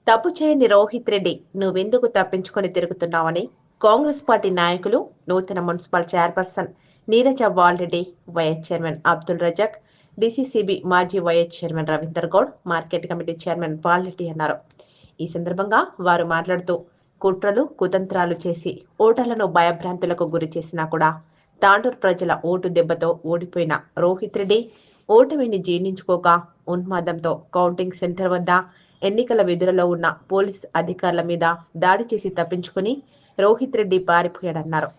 తప్పు చేయని రోహిత్ రెడ్డి నువ్వెందుకు తప్పించుకొని తిరుగుతున్నావని కాంగ్రెస్ పార్టీ నాయకులు నూతన municipal chairperson Neeraja Valreddy, vice chairman Abdul Razak, DCCB మాజీ vice chairman Ravinder Goud, market committee chairman Valreddy అన్నారు. ఈ సందర్భంగా వారు మాట్లాడుతూ కుట్రలు కుతంత్రాలు చేసి ఓటర్లను భయభ్రాంతులకు గురి చేసినా కూడా తాండూరు ప్రజల ఓటు దెబ్బతో ఓడిపోయిన రోహిత్ రెడ్డి ఓటమిని జీర్ణించుకోక ఉన్మాదంతో కౌంటింగ్ సెంటర్ వద్ద ఎన్నికల విధులలో ఉన్న పోలీస్ అధికారుల మీద దాడి చేసి తప్పించుకుని రోహిత్ రెడ్డి పారిపోయాడన్నారు.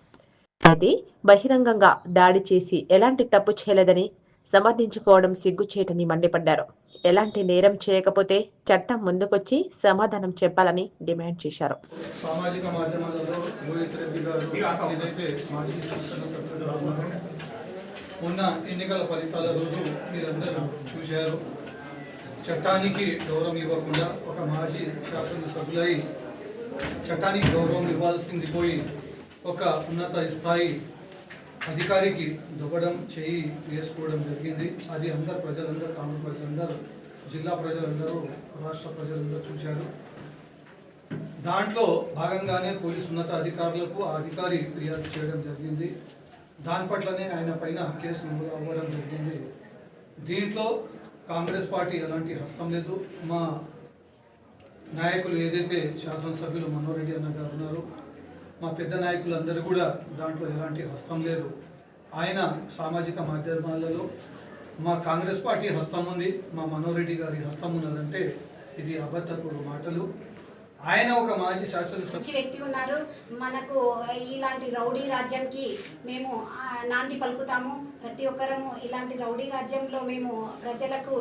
అయితే బహిరంగంగా దాడి చేసి ఎలాంటి తప్పు చేయలేదని సమర్థించుకోవడం సిగ్గుచేటని మండిపడ్డారు. ఎలాంటి నేరం చేయకపోతే చట్టం ముందుకొచ్చి సమాధానం చెప్పాలని డిమాండ్ చేశారు. సామాజిక మాధ్యమాలలో రోహిత్ రెడ్డి గారు ఏదైతే మాజీ శాసనసభ్యులుగా ఉన్నారో మొన్న ఎన్నికల ఫలితాల రోజు మీరందరూ చూశారు. చట్టానికి గౌరవం ఇవ్వకుండా ఒక మాజీ శాసనసభ్యులై చట్టానికి గౌరవం ఇవ్వాల్సింది పోయి ఒక ఉన్నత స్థాయి అధికారికి దువ్వడం చేయి వేసుకోవడం జరిగింది. అది ప్రజలందరూ తాండూరు ప్రజలందరూ, జిల్లా ప్రజలందరూ, రాష్ట్ర ప్రజలందరూ చూశారు. దాంట్లో భాగంగానే పోలీసు ఉన్నత అధికారులకు ఆ అధికారి ఫిర్యాదు చేయడం జరిగింది. దాని పట్లనే ఆయన పైన కేసు నమోదు అవ్వడం జరిగింది. దీంట్లో కాంగ్రెస్ పార్టీ ఎలాంటి హస్తం లేదు. మా నాయకులు ఏదైతే శాసనసభ్యులు మనోహర్ రెడ్డి అన్న గారు ఉన్నారో, మా పెద్ద నాయకులు అందరూ కూడా దాంట్లో ఎలాంటి హస్తం లేదు. ఆయన సామాజిక మాధ్యమాలలో మా కాంగ్రెస్ పార్టీ హస్తం ఉంది, మా మనోహర్ రెడ్డి గారి హస్తం ఉన్నదంటే ఇది అబద్ధపు మాటలు. ఆయన ఒక మాజీ శాసనసభ్యులు వ్యక్తి ఉన్నారు. మనకు ఇలాంటి రౌడీ రాజ్యంకి మేము నాంది పలుకుతాము. ప్రతి ఒక్కరము ఇలాంటి రౌడీ రాజ్యంలో మేము ప్రజలకు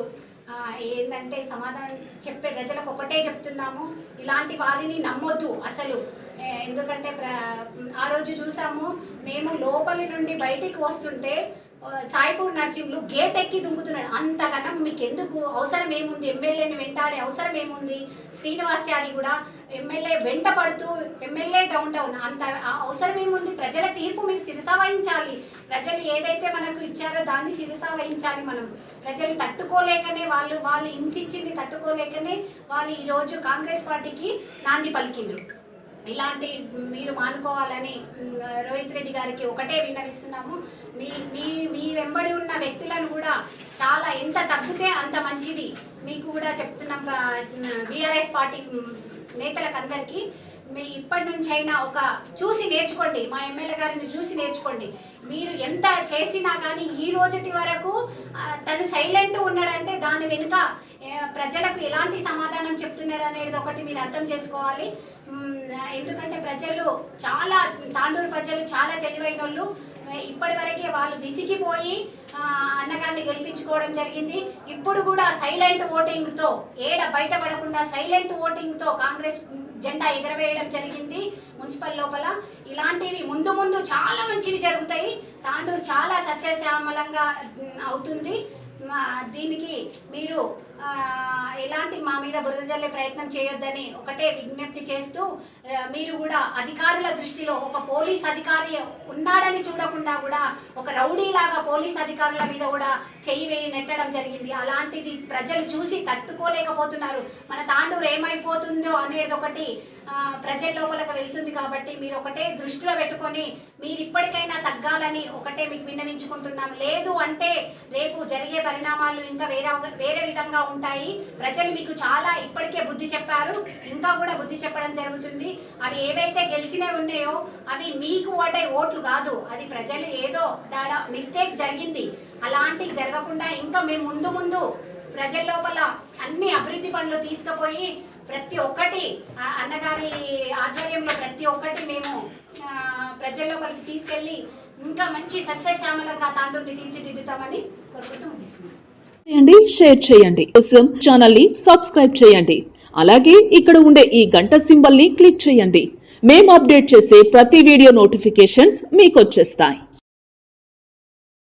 ఏంటంటే సమాధానం చెప్పే ప్రజలకు ఒకటే చెప్తున్నాము, ఇలాంటి వారిని నమ్మొద్దు అసలు. ఎందుకంటే ఆ రోజు చూసాము, మేము లోపలి నుండి బయటికి వస్తుంటే సాయిపూర్ నర్సింహులు గేట్ ఎక్కి దుంకుతున్నాడు. అంతకన్నా మీకు ఎందుకు అవసరం ఏముంది? ఎమ్మెల్యేని వెంటాడే అవసరం ఏముంది? శ్రీనివాసాచారి కూడా ఎమ్మెల్యే వెంట పడుతూ ఎమ్మెల్యే డౌన్ టౌన్, అంత అవసరం ఏముంది? ప్రజల తీర్పు మీరు శిరసా వహించాలి. ప్రజలు ఏదైతే మనకు ఇచ్చారో దాన్ని శిరసా వహించాలి. మనం ప్రజలు తట్టుకోలేకనే వాళ్ళు హింసించింది తట్టుకోలేకనే వాళ్ళు ఈరోజు కాంగ్రెస్ పార్టీకి నాంది పలికిండ్రు. ఇలాంటి మీరు మానుకోవాలని రోహిత్ రెడ్డి గారికి ఒకటే విన్నవిస్తున్నాము. మీ వెంబడి ఉన్న వ్యక్తులను కూడా చాలా ఎంత తగ్గితే అంత మంచిది. మీకు కూడా చెప్తున్నాం, బీఆర్ఎస్ పార్టీ నేతలకు అందరికీ ఇప్పటి నుంచి అయినా ఒక చూసి నేర్చుకోండి. మా ఎమ్మెల్యే గారిని చూసి నేర్చుకోండి. మీరు ఎంత చేసినా కానీ ఈ రోజుటి వరకు తను సైలెంట్ ఉన్నాడంటే దాని వెనుక ప్రజలకు ఎలాంటి సమాధానం చెప్తున్నాడు అనేది ఒకటి మీరు అర్థం చేసుకోవాలి. ఎందుకంటే ప్రజలు చాలా, తాండూరు ప్రజలు చాలా తెలివైన వాళ్ళు. ఇప్పటి వరకే వాళ్ళు విసిగిపోయి అన్నగారిని గెలిపించుకోవడం జరిగింది. ఇప్పుడు కూడా సైలెంట్ ఓటింగ్తో బయటపడకుండా సైలెంట్ ఓటింగ్తో కాంగ్రెస్ జెండా ఎగరవేయడం జరిగింది మున్సిపల్ లోపల. ఇలాంటివి ముందు ముందు చాలా మంచివి జరుగుతాయి. తాండూరు చాలా సస్యశ్యామలంగా అవుతుంది. దీనికి మీరు ఎలాంటి మా మీద బురద జల్లే ప్రయత్నం చేయొద్దని ఒకటే విజ్ఞప్తి చేస్తూ, మీరు కూడా అధికారుల దృష్టిలో ఒక పోలీస్ అధికారి ఉన్నాడని చూడకుండా కూడా ఒక రౌడీలాగా పోలీస్ అధికారుల మీద కూడా చెయ్యి నెట్టడం జరిగింది. అలాంటిది ప్రజలు చూసి తట్టుకోలేకపోతున్నారు. మన తాండూరు ఏమైపోతుందో అనేది ఒకటి ప్రజల లోపలికి వెళ్తుంది. కాబట్టి మీరు ఒకటే దృష్టిలో పెట్టుకొని మీరు ఇప్పటికైనా తగ్గాలని ఒకటే మీకు విన్నవించుకుంటున్నాం. లేదు అంటే రేపు జరిగే పరిణామాలు ఇంకా వేరే విధంగా ఉంటాయి. ప్రజలు మీకు చాలా ఇప్పటికే బుద్ధి చెప్పారు, ఇంకా కూడా బుద్ధి చెప్పడం జరుగుతుంది. అవి ఏవైతే గెలిచినవి ఉన్నాయో అవి మీకు ఓట్లు కాదు, అది ప్రజలు ఏదో మిస్టేక్ జరిగింది. అలాంటివి జరగకుండా ఇంకా మేము ముందు ప్రజల లోపల అన్ని అభివృద్ధి పనులు తీసుకుపోయి ప్రతి ఒక్కటి అన్నగారి ఆధ్వర్యంలో ప్రతి ఒక్కటి మేము ప్రజల లోపలికి తీసుకెళ్ళి ఇంకా మంచి సస్యశ్యామలంగా తాండూరుని తీర్చిదిద్దుతామని కోరుకుంటూ ముగిస్తున్నాం. షేర్ చేయండి, కోసం ఛానల్ ని సబ్స్క్రైబ్ చేయండి. అలాగే ఇక్కడ ఉండే ఈ గంట సింబల్ ని క్లిక్ చేయండి. మేము అప్డేట్ చేసే ప్రతి వీడియో నోటిఫికేషన్స్ మీకు వచ్చేస్తాయి.